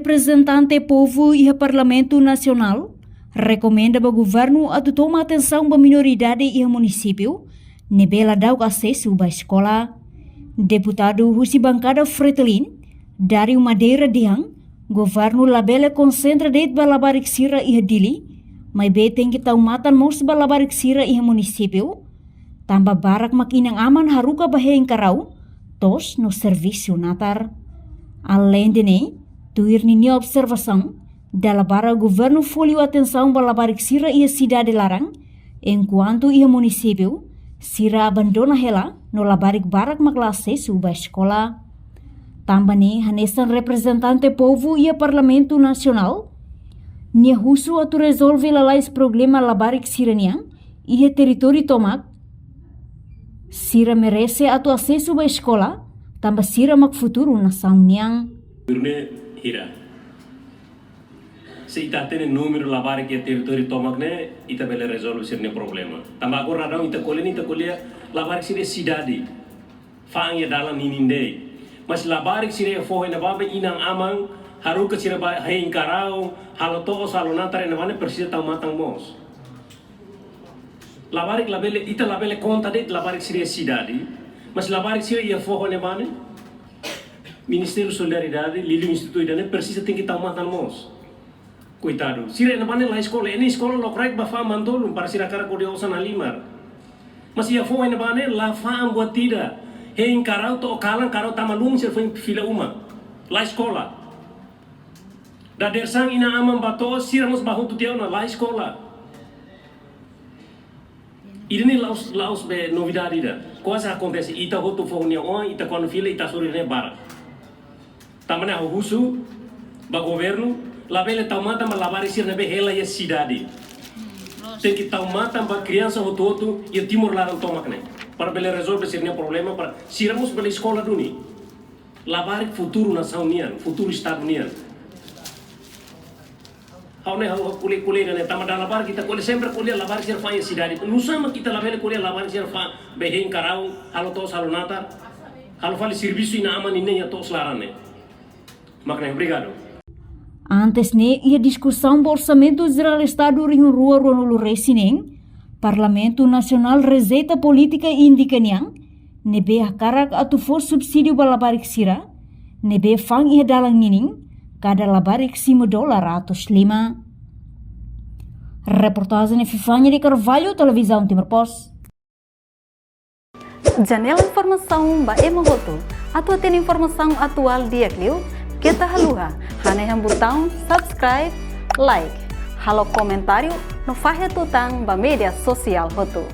representante povo e o Parlamento Nacional recomenda ao governo a tomar atenção para a minoridade e o município, nebela dar acesso à escola. Deputado Husi Bancada Fretelin, dari Madeira Diang, governo labela concentra de balabarik sira e dili, mas be tem que taumatan mos balabarik sira e município, tambah barak makinang aman haruka bahe karau, tos no serviço natar. Além de nem, tuir nini observação, dala bara governo folio atenção balabarik sira e cidade larang, enquanto e município, sira abandona hela no labarik barak maklase suba escola. Tambah ni hanesan representante povo e Parlamento Nacional, nia husu atu resolve lalais problema labarik siraniang e território tomak, sira merece atu acesso à escola, tambah sira mak futuro nação niang. Hira. Se ita tene número labar que território tomak ne, ita bele resolve sirne problema. Tambah agora não ita colhe labar sirne cidade. Fang ya dalam nininde. Mas labar sirne fohe na babe inang amang haruka sirne ba hein karau, halo to salo natar na mane precisa tau matang mos. Labar labele ita labele conta de labar sirne cidade. Mas labar sirne ia fohe na mane Ministério Solidariedade, Lili Instituto Idane, precisa tem que estar matando mos. Coitado. Sira na panela a escola, eni escola lokrek ba fa mandolum para sira cara kode osan alimar. Mas ia foi na panela la fa buat tida. Hein karau to kalang karau tamalum sir foi fila uma. La escola. Da dersang ina amam bato sira mos bahut teu na la escola. Ini laus be novidade ida. Coisa acontece ita hotu fonia on ita quando fila ita sorine bara. Tamana husu ba governo labele taumata ma lavar isir na behela e cidade. Tem que taumata ba criança hototo e timor laran tomak ne. Para bele resolve sirne problema para siramos bele escola duni. Lavar futuro nação nian, futuro estado nian. Hau ne hau kule ne tamada lavar kita kule sempre kule lavar sir fa e cidade. Nusama kita labele kule lavar sir fa behin karau halo tos halo nata. Halo fale serviço ina aman ine ya tos larane. Makna obrigado. Antes ne ia discussão do orçamento geral do Estado Rio Rua Ronulu Resinen, Parlamento Nacional receita política indica niang, nebe hakarak atu for subsídio balabarik sira, nebe fang ia dalang nining, kada labarik $5.05. Reportagem Fifanya de Carvalho, Televisão Timor Post. Janela informação ba emogoto, atu tem informação atual dia kliu, kita haluha, haneham botão subscribe, like, halo comentário no fahe tutang ba media sosial hotu.